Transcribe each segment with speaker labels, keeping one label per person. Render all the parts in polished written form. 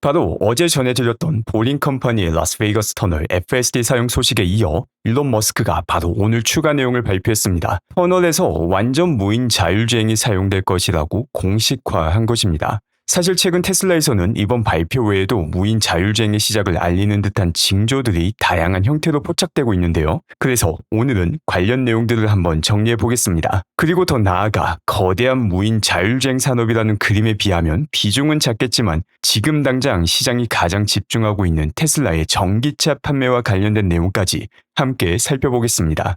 Speaker 1: 바로 어제 전해드렸던 보링 컴퍼니의 라스베이거스 터널 FSD 사용 소식에 이어 일론 머스크가 바로 오늘 추가 내용을 발표했습니다. 터널에서 완전 무인 자율주행이 사용될 것이라고 공식화한 것입니다. 사실 최근 테슬라에서는 이번 발표 외에도 무인 자율주행의 시작을 알리는 듯한 징조들이 다양한 형태로 포착되고 있는데요. 그래서 오늘은 관련 내용들을 한번 정리해 보겠습니다. 그리고 더 나아가 거대한 무인 자율주행 산업이라는 그림에 비하면 비중은 작겠지만 지금 당장 시장이 가장 집중하고 있는 테슬라의 전기차 판매와 관련된 내용까지 함께 살펴보겠습니다.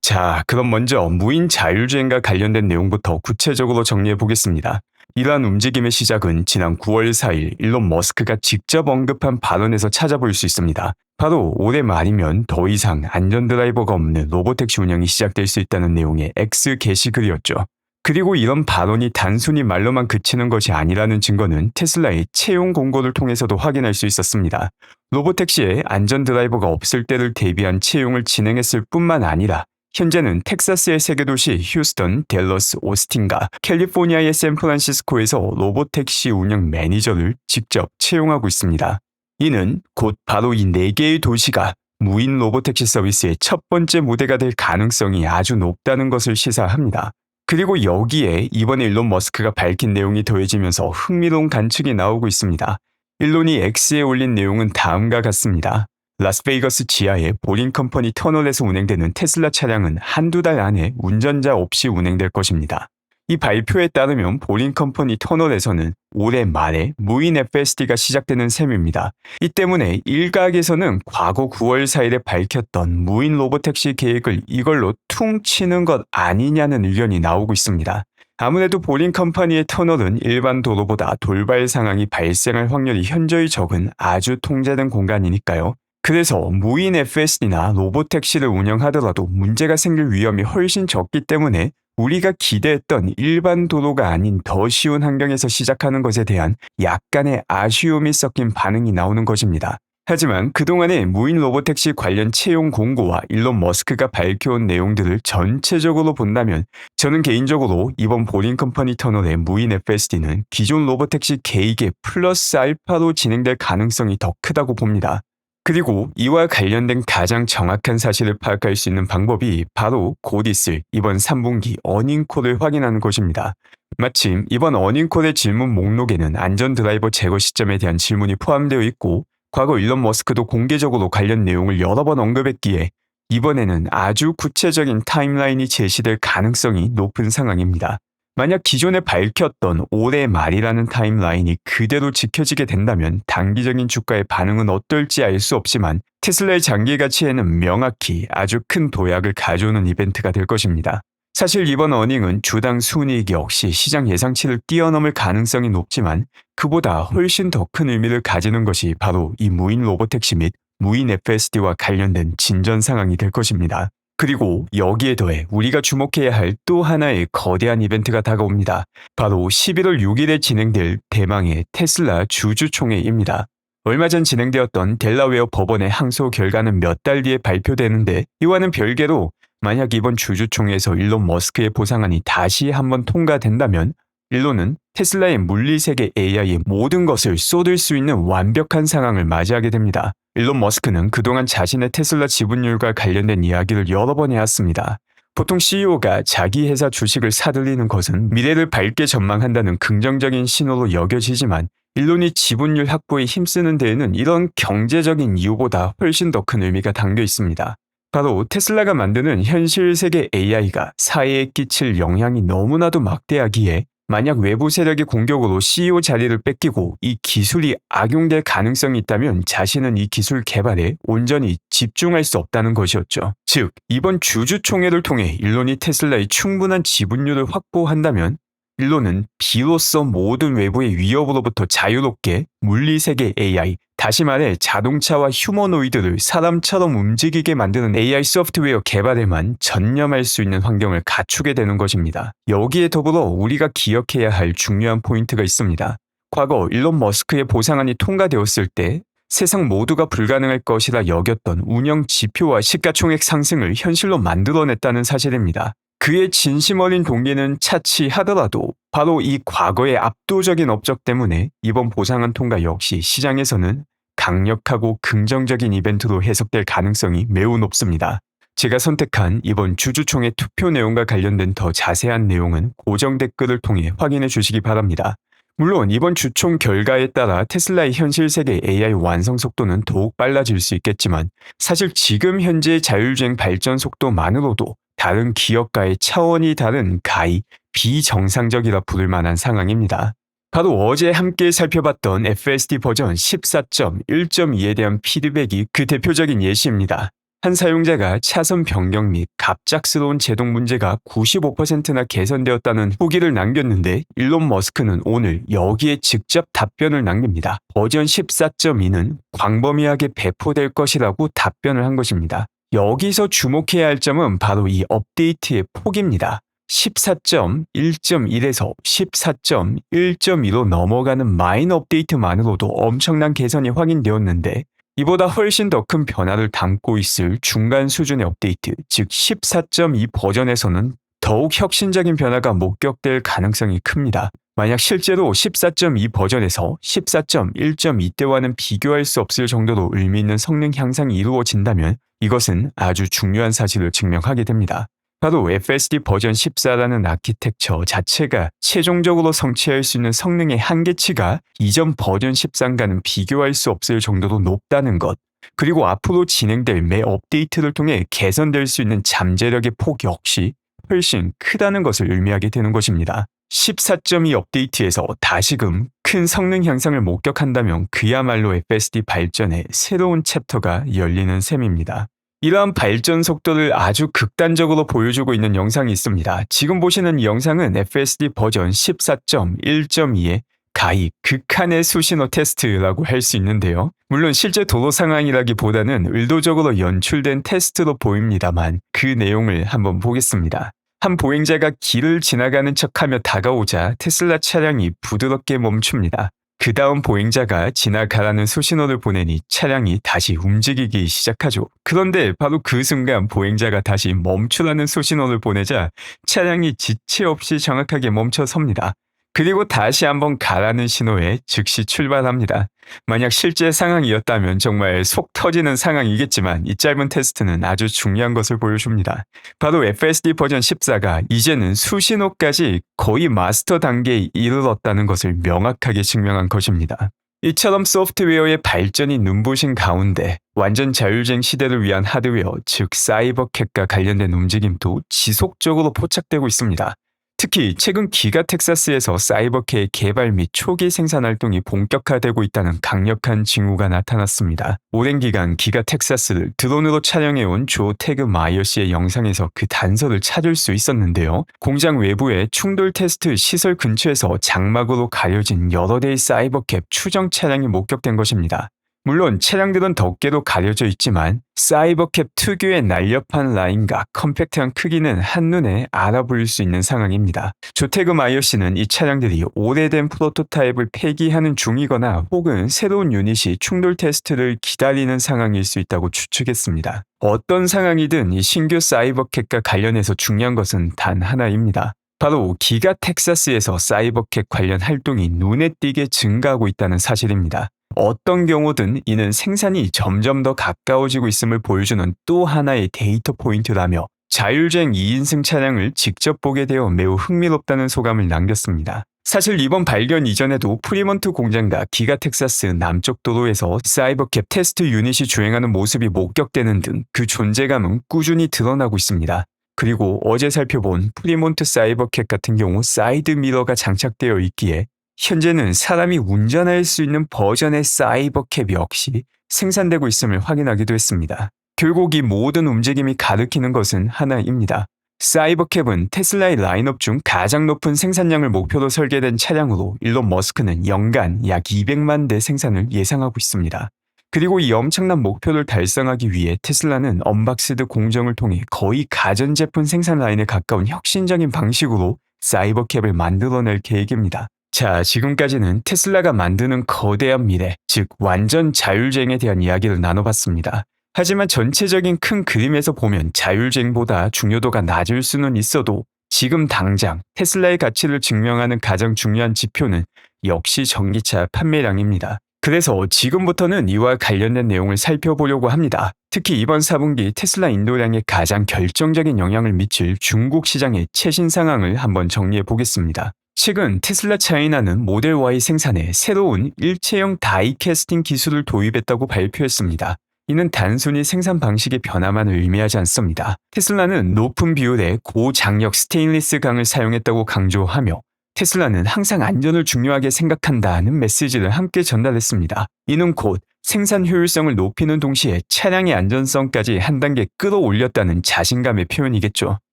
Speaker 1: 자, 그럼 먼저 무인 자율주행과 관련된 내용부터 구체적으로 정리해 보겠습니다. 이러한 움직임의 시작은 지난 9월 4일 일론 머스크가 직접 언급한 발언에서 찾아볼 수 있습니다. 바로 올해 말이면 더 이상 안전 드라이버가 없는 로보택시 운영이 시작될 수 있다는 내용의 X 게시글이었죠. 그리고 이런 발언이 단순히 말로만 그치는 것이 아니라는 증거는 테슬라의 채용 공고를 통해서도 확인할 수 있었습니다. 로보택시에 안전 드라이버가 없을 때를 대비한 채용을 진행했을 뿐만 아니라 현재는 텍사스의 세 개 도시 휴스턴, 댈러스, 오스틴과 캘리포니아의 샌프란시스코에서 로보택시 운영 매니저를 직접 채용하고 있습니다. 이는 곧 바로 이 4개의 도시가 무인 로보택시 서비스의 첫 번째 무대가 될 가능성이 아주 높다는 것을 시사합니다. 그리고 여기에 이번에 일론 머스크가 밝힌 내용이 더해지면서 흥미로운 관측이 나오고 있습니다. 일론이 X에 올린 내용은 다음과 같습니다. 라스베이거스 지하의 보링 컴퍼니 터널에서 운행되는 테슬라 차량은 한두 달 안에 운전자 없이 운행될 것입니다. 이 발표에 따르면 보링 컴퍼니 터널에서는 올해 말에 무인 FSD가 시작되는 셈입니다. 이 때문에 일각에서는 과거 9월 4일에 밝혔던 무인 로보택시 계획을 이걸로 퉁 치는 것 아니냐는 의견이 나오고 있습니다. 아무래도 보링 컴퍼니의 터널은 일반 도로보다 돌발 상황이 발생할 확률이 현저히 적은 아주 통제된 공간이니까요. 그래서 무인 FSD나 로보택시를 운영하더라도 문제가 생길 위험이 훨씬 적기 때문에 우리가 기대했던 일반 도로가 아닌 더 쉬운 환경에서 시작하는 것에 대한 약간의 아쉬움이 섞인 반응이 나오는 것입니다. 하지만 그동안의 무인 로보택시 관련 채용 공고와 일론 머스크가 밝혀온 내용들을 전체적으로 본다면 저는 개인적으로 이번 보링 컴퍼니 터널의 무인 FSD는 기존 로보택시 계획의 플러스 알파로 진행될 가능성이 더 크다고 봅니다. 그리고 이와 관련된 가장 정확한 사실을 파악할 수 있는 방법이 바로 곧 있을 이번 3분기 어닝콜을 확인하는 것입니다. 마침 이번 어닝콜의 질문 목록에는 안전 드라이버 제거 시점에 대한 질문이 포함되어 있고 과거 일론 머스크도 공개적으로 관련 내용을 여러 번 언급했기에 이번에는 아주 구체적인 타임라인이 제시될 가능성이 높은 상황입니다. 만약 기존에 밝혔던 올해 말이라는 타임라인이 그대로 지켜지게 된다면 단기적인 주가의 반응은 어떨지 알 수 없지만 테슬라의 장기 가치에는 명확히 아주 큰 도약을 가져오는 이벤트가 될 것입니다. 사실 이번 어닝은 주당 순이익 역시 시장 예상치를 뛰어넘을 가능성이 높지만 그보다 훨씬 더 큰 의미를 가지는 것이 바로 이 무인 로보택시 및 무인 FSD와 관련된 진전 상황이 될 것입니다. 그리고 여기에 더해 우리가 주목해야 할 또 하나의 거대한 이벤트가 다가옵니다. 바로 11월 6일에 진행될 대망의 테슬라 주주총회입니다. 얼마 전 진행되었던 델라웨어 법원의 항소 결과는 몇 달 뒤에 발표되는데 이와는 별개로 만약 이번 주주총회에서 일론 머스크의 보상안이 다시 한번 통과된다면 일론은 테슬라의 물리세계 AI의 모든 것을 쏟을 수 있는 완벽한 상황을 맞이하게 됩니다. 일론 머스크는 그동안 자신의 테슬라 지분율과 관련된 이야기를 여러 번 해왔습니다. 보통 CEO가 자기 회사 주식을 사들이는 것은 미래를 밝게 전망한다는 긍정적인 신호로 여겨지지만 일론이 지분율 확보에 힘쓰는 데에는 이런 경제적인 이유보다 훨씬 더 큰 의미가 담겨 있습니다. 바로 테슬라가 만드는 현실 세계 AI가 사회에 끼칠 영향이 너무나도 막대하기에 만약 외부 세력의 공격으로 CEO 자리를 뺏기고 이 기술이 악용될 가능성이 있다면 자신은 이 기술 개발에 온전히 집중할 수 없다는 것이었죠. 즉, 이번 주주총회를 통해 일론이 테슬라의 충분한 지분율을 확보한다면 일론은 비로소 모든 외부의 위협으로부터 자유롭게 물리세계 AI, 다시 말해 자동차와 휴머노이드를 사람처럼 움직이게 만드는 AI 소프트웨어 개발에만 전념할 수 있는 환경을 갖추게 되는 것입니다. 여기에 더불어 우리가 기억해야 할 중요한 포인트가 있습니다. 과거 일론 머스크의 보상안이 통과되었을 때 세상 모두가 불가능할 것이라 여겼던 운영 지표와 시가총액 상승을 현실로 만들어냈다는 사실입니다. 그의 진심 어린 동기는 차치하더라도 바로 이 과거의 압도적인 업적 때문에 이번 보상안 통과 역시 시장에서는 강력하고 긍정적인 이벤트로 해석될 가능성이 매우 높습니다. 제가 선택한 이번 주주총회 투표 내용과 관련된 더 자세한 내용은 고정 댓글을 통해 확인해 주시기 바랍니다. 물론 이번 주총 결과에 따라 테슬라의 현실 세계 AI 완성 속도는 더욱 빨라질 수 있겠지만 사실 지금 현재의 자율주행 발전 속도만으로도 다른 기업과의 차원이 다른 가히 비정상적이라 부를 만한 상황입니다. 바로 어제 함께 살펴봤던 FSD 버전 14.1.2에 대한 피드백이 그 대표적인 예시입니다. 한 사용자가 차선 변경 및 갑작스러운 제동 문제가 95%나 개선되었다는 후기를 남겼는데 일론 머스크는 오늘 여기에 직접 답변을 남깁니다. 버전 14.2는 광범위하게 배포될 것이라고 답변을 한 것입니다. 여기서 주목해야 할 점은 바로 이 업데이트의 폭입니다. 14.1.1에서 14.1.2로 넘어가는 마이너 업데이트만으로도 엄청난 개선이 확인되었는데 이보다 훨씬 더 큰 변화를 담고 있을 중간 수준의 업데이트, 즉 14.2 버전에서는 더욱 혁신적인 변화가 목격될 가능성이 큽니다. 만약 실제로 14.2 버전에서 14.1.2 때와는 비교할 수 없을 정도로 의미 있는 성능 향상이 이루어진다면 이것은 아주 중요한 사실을 증명하게 됩니다. 바로 FSD 버전 14라는 아키텍처 자체가 최종적으로 성취할 수 있는 성능의 한계치가 이전 버전 13과는 비교할 수 없을 정도로 높다는 것, 그리고 앞으로 진행될 매 업데이트를 통해 개선될 수 있는 잠재력의 폭 역시 훨씬 크다는 것을 의미하게 되는 것입니다. 14.2 업데이트에서 다시금 큰 성능 향상을 목격한다면 그야말로 FSD 발전의 새로운 챕터가 열리는 셈입니다. 이러한 발전 속도를 아주 극단적으로 보여주고 있는 영상이 있습니다. 지금 보시는 이 영상은 FSD 버전 14.1.2의 가히 극한의 수신호 테스트라고 할 수 있는데요. 물론 실제 도로 상황이라기보다는 의도적으로 연출된 테스트로 보입니다만 그 내용을 한번 보겠습니다. 한 보행자가 길을 지나가는 척하며 다가오자 테슬라 차량이 부드럽게 멈춥니다. 그 다음 보행자가 지나가라는 수신호를 보내니 차량이 다시 움직이기 시작하죠. 그런데 바로 그 순간 보행자가 다시 멈추라는 수신호를 보내자 차량이 지체 없이 정확하게 멈춰섭니다. 그리고 다시 한번 가라는 신호에 즉시 출발합니다. 만약 실제 상황이었다면 정말 속 터지는 상황이겠지만 이 짧은 테스트는 아주 중요한 것을 보여줍니다. 바로 FSD 버전 14가 이제는 수신호까지 거의 마스터 단계에 이르렀다는 것을 명확하게 증명한 것입니다. 이처럼 소프트웨어의 발전이 눈부신 가운데 완전 자율주행 시대를 위한 하드웨어, 즉 사이버캣과 관련된 움직임도 지속적으로 포착되고 있습니다. 특히 최근 기가 텍사스에서 사이버캣의 개발 및 초기 생산 활동이 본격화되고 있다는 강력한 징후가 나타났습니다. 오랜 기간 기가 텍사스를 드론으로 촬영해온 조 태그 마이어 씨의 영상에서 그 단서를 찾을 수 있었는데요. 공장 외부의 충돌 테스트 시설 근처에서 장막으로 가려진 여러 대의 사이버캣 추정 차량이 목격된 것입니다. 물론 차량들은 덮개로 가려져 있지만 사이버캡 특유의 날렵한 라인과 컴팩트한 크기는 한눈에 알아보일 수 있는 상황입니다. 조태그 마이어 씨는 이 차량들이 오래된 프로토타입을 폐기하는 중이거나 혹은 새로운 유닛이 충돌 테스트를 기다리는 상황일 수 있다고 추측했습니다. 어떤 상황이든 이 신규 사이버캣과 관련해서 중요한 것은 단 하나입니다. 바로 기가 텍사스에서 사이버캣 관련 활동이 눈에 띄게 증가하고 있다는 사실입니다. 어떤 경우든 이는 생산이 점점 더 가까워지고 있음을 보여주는 또 하나의 데이터 포인트라며 자율주행 2인승 차량을 직접 보게 되어 매우 흥미롭다는 소감을 남겼습니다. 사실 이번 발견 이전에도 프리먼트 공장과 기가 텍사스 남쪽 도로에서 사이버캡 테스트 유닛이 주행하는 모습이 목격되는 등 그 존재감은 꾸준히 드러나고 있습니다. 그리고 어제 살펴본 프리몬트 사이버캡 같은 경우 사이드 미러가 장착되어 있기에 현재는 사람이 운전할 수 있는 버전의 사이버캡 역시 생산되고 있음을 확인하기도 했습니다. 결국 이 모든 움직임이 가리키는 것은 하나입니다. 사이버캡은 테슬라의 라인업 중 가장 높은 생산량을 목표로 설계된 차량으로 일론 머스크는 연간 약 200만 대 생산을 예상하고 있습니다. 그리고 이 엄청난 목표를 달성하기 위해 테슬라는 언박스드 공정을 통해 거의 가전제품 생산 라인에 가까운 혁신적인 방식으로 사이버캡을 만들어낼 계획입니다. 자, 지금까지는 테슬라가 만드는 거대한 미래, 즉 완전 자율주행에 대한 이야기를 나눠봤습니다. 하지만 전체적인 큰 그림에서 보면 자율주행보다 중요도가 낮을 수는 있어도 지금 당장 테슬라의 가치를 증명하는 가장 중요한 지표는 역시 전기차 판매량입니다. 그래서 지금부터는 이와 관련된 내용을 살펴보려고 합니다. 특히 이번 4분기 테슬라 인도량에 가장 결정적인 영향을 미칠 중국 시장의 최신 상황을 한번 정리해 보겠습니다. 최근 테슬라 차이나는 모델 Y 생산에 새로운 일체형 다이캐스팅 기술을 도입했다고 발표했습니다. 이는 단순히 생산 방식의 변화만을 의미하지 않습니다. 테슬라는 높은 비율의 고장력 스테인리스 강을 사용했다고 강조하며 테슬라는 항상 안전을 중요하게 생각한다는 메시지를 함께 전달했습니다. 이는 곧 생산 효율성을 높이는 동시에 차량의 안전성까지 한 단계 끌어올렸다는 자신감의 표현이겠죠.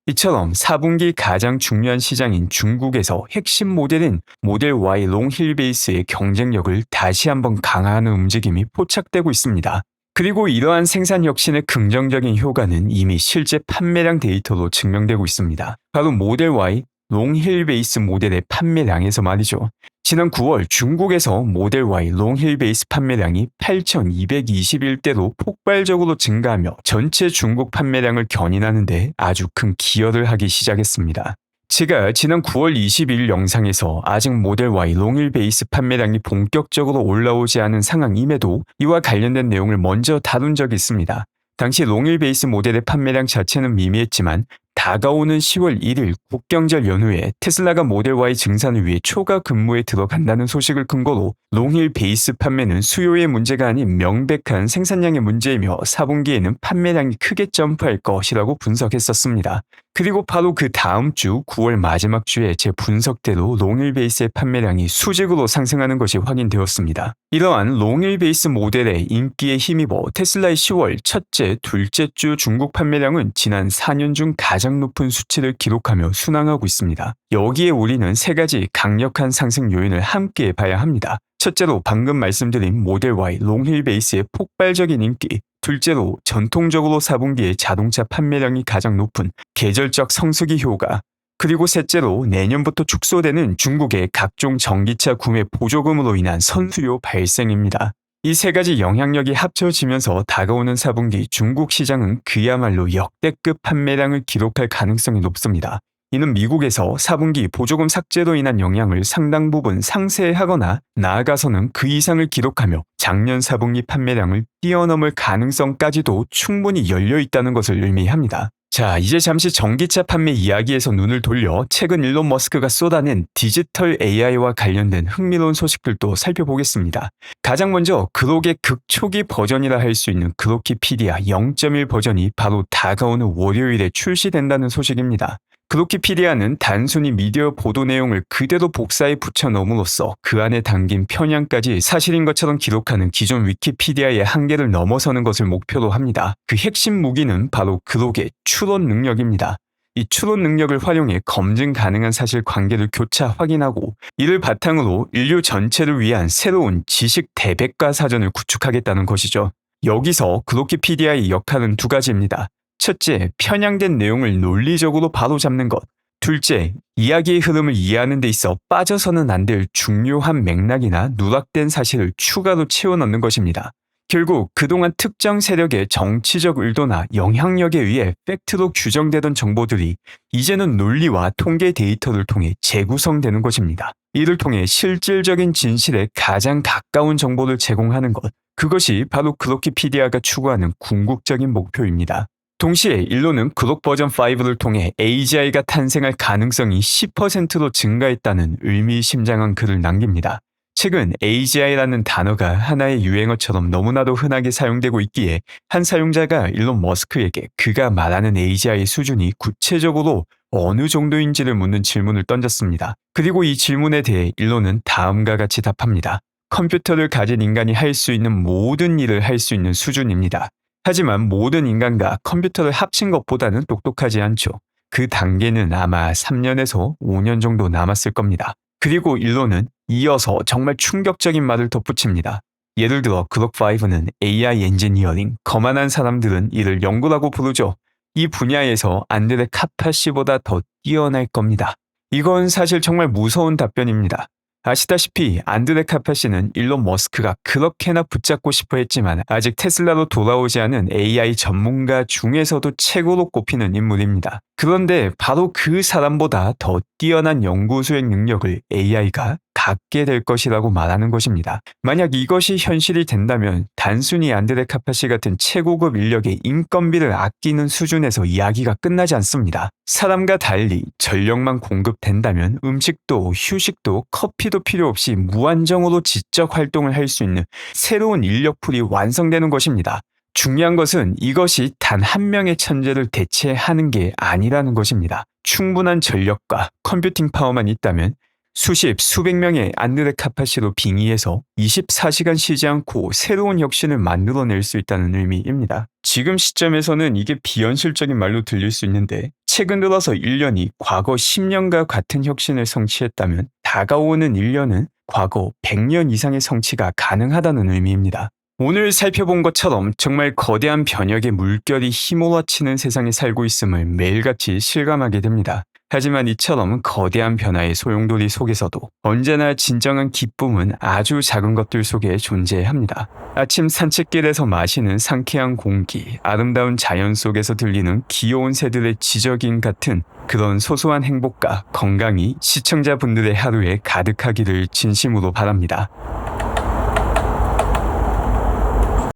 Speaker 1: 이처럼 4분기 가장 중요한 시장인 중국에서 핵심 모델인 모델 Y 롱힐 베이스의 경쟁력을 다시 한번 강화하는 움직임이 포착되고 있습니다. 그리고 이러한 생산 혁신의 긍정적인 효과는 이미 실제 판매량 데이터로 증명되고 있습니다. 바로 모델 Y 롱힐 베이스 모델의 판매량에서 말이죠. 지난 9월 중국에서 모델 Y 롱힐 베이스 판매량이 8,221대로 폭발적으로 증가하며 전체 중국 판매량을 견인하는 데 아주 큰 기여를 하기 시작했습니다. 제가 지난 9월 22일 영상에서 아직 모델 Y 롱힐 베이스 판매량이 본격적으로 올라오지 않은 상황임에도 이와 관련된 내용을 먼저 다룬 적이 있습니다. 당시 롱힐 베이스 모델의 판매량 자체는 미미했지만 다가오는 10월 1일 국경절 연후에 테슬라가 모델 Y 증산을 위해 초과 근무에 들어간다는 소식을 근거로 롱힐 베이스 판매는 수요의 문제가 아닌 명백한 생산량의 문제이며 4분기에는 판매량이 크게 점프할 것이라고 분석했었습니다. 그리고 바로 그 다음 주 9월 마지막 주에 제 분석대로 롱힐 베이스의 판매량이 수직으로 상승하는 것이 확인되었습니다. 이러한 롱힐 베이스 모델의 인기에 힘입어 테슬라의 10월 첫째, 둘째 주 중국 판매량은 지난 4년 중 가장 높은 수치를 기록하며 순항하고 있습니다. 여기에 우리는 세 가지 강력한 상승 요인을 함께 봐야 합니다. 첫째로 방금 말씀드린 모델 Y 롱힐 베이스의 폭발적인 인기, 둘째로 전통적으로 4분기에 자동차 판매량이 가장 높은 계절적 성수기 효과, 그리고 셋째로 내년부터 축소되는 중국의 각종 전기차 구매 보조금으로 인한 선수요 발생입니다. 이 세 가지 영향력이 합쳐지면서 다가오는 4분기 중국 시장은 그야말로 역대급 판매량을 기록할 가능성이 높습니다. 이는 미국에서 4분기 보조금 삭제로 인한 영향을 상당 부분 상쇄하거나 나아가서는 그 이상을 기록하며 작년 4분기 판매량을 뛰어넘을 가능성까지도 충분히 열려 있다는 것을 의미합니다. 자, 이제 잠시 전기차 판매 이야기에서 눈을 돌려 최근 일론 머스크가 쏟아낸 디지털 AI와 관련된 흥미로운 소식들도 살펴보겠습니다. 가장 먼저 그록의 극초기 버전이라 할 수 있는 그로키피디아 0.1 버전이 바로 다가오는 월요일에 출시된다는 소식입니다. 그로키피디아는 단순히 미디어 보도 내용을 그대로 복사해 붙여넣음으로써 그 안에 담긴 편향까지 사실인 것처럼 기록하는 기존 위키피디아의 한계를 넘어서는 것을 목표로 합니다. 그 핵심 무기는 바로 그록의 추론 능력입니다. 이 추론 능력을 활용해 검증 가능한 사실관계를 교차 확인하고 이를 바탕으로 인류 전체를 위한 새로운 지식 대백과 사전을 구축하겠다는 것이죠. 여기서 그로키피디아의 역할은 두 가지입니다. 첫째, 편향된 내용을 논리적으로 바로잡는 것. 둘째, 이야기의 흐름을 이해하는 데 있어 빠져서는 안 될 중요한 맥락이나 누락된 사실을 추가로 채워넣는 것입니다. 결국 그동안 특정 세력의 정치적 의도나 영향력에 의해 팩트로 규정되던 정보들이 이제는 논리와 통계 데이터를 통해 재구성되는 것입니다. 이를 통해 실질적인 진실에 가장 가까운 정보를 제공하는 것. 그것이 바로 그로키피디아가 추구하는 궁극적인 목표입니다. 동시에 일론은 그록 버전 5를 통해 AGI가 탄생할 가능성이 10%로 증가했다는 의미심장한 글을 남깁니다. 최근 AGI라는 단어가 하나의 유행어처럼 너무나도 흔하게 사용되고 있기에 한 사용자가 일론 머스크에게 그가 말하는 AGI의 수준이 구체적으로 어느 정도인지를 묻는 질문을 던졌습니다. 그리고 이 질문에 대해 일론은 다음과 같이 답합니다. 컴퓨터를 가진 인간이 할 수 있는 모든 일을 할 수 있는 수준입니다. 하지만 모든 인간과 컴퓨터를 합친 것보다는 똑똑하지 않죠. 그 단계는 아마 3년에서 5년 정도 남았을 겁니다. 그리고 일론은 이어서 정말 충격적인 말을 덧붙입니다. 예를 들어 그록5는 AI 엔지니어링, 거만한 사람들은 이를 연구라고 부르죠. 이 분야에서 안드레 카파시보다 더 뛰어날 겁니다. 이건 사실 정말 무서운 답변입니다. 아시다시피 안드레 카파시는 일론 머스크가 그렇게나 붙잡고 싶어 했지만 아직 테슬라로 돌아오지 않은 AI 전문가 중에서도 최고로 꼽히는 인물입니다. 그런데 바로 그 사람보다 더 뛰어난 연구 수행 능력을 AI가 갖게 될 것이라고 말하는 것입니다. 만약 이것이 현실이 된다면 단순히 안드레 카파시 같은 최고급 인력의 인건비를 아끼는 수준에서 이야기가 끝나지 않습니다. 사람과 달리 전력만 공급된다면 음식도 휴식도 커피도 필요 없이 무한정으로 지적 활동을 할 수 있는 새로운 인력풀이 완성되는 것입니다. 중요한 것은 이것이 단 한 명의 천재를 대체하는 게 아니라는 것입니다. 충분한 전력과 컴퓨팅 파워만 있다면 수십, 수백 명의 안드레 카파시로 빙의해서 24시간 쉬지 않고 새로운 혁신을 만들어낼 수 있다는 의미입니다. 지금 시점에서는 이게 비현실적인 말로 들릴 수 있는데 최근 들어서 1년이 과거 10년과 같은 혁신을 성취했다면 다가오는 1년은 과거 100년 이상의 성취가 가능하다는 의미입니다. 오늘 살펴본 것처럼 정말 거대한 변혁의 물결이 휘몰아치는 세상에 살고 있음을 매일같이 실감하게 됩니다. 하지만 이처럼 거대한 변화의 소용돌이 속에서도 언제나 진정한 기쁨은 아주 작은 것들 속에 존재합니다. 아침 산책길에서 마시는 상쾌한 공기, 아름다운 자연 속에서 들리는 귀여운 새들의 지저귀 같은 그런 소소한 행복과 건강이 시청자분들의 하루에 가득하기를 진심으로 바랍니다.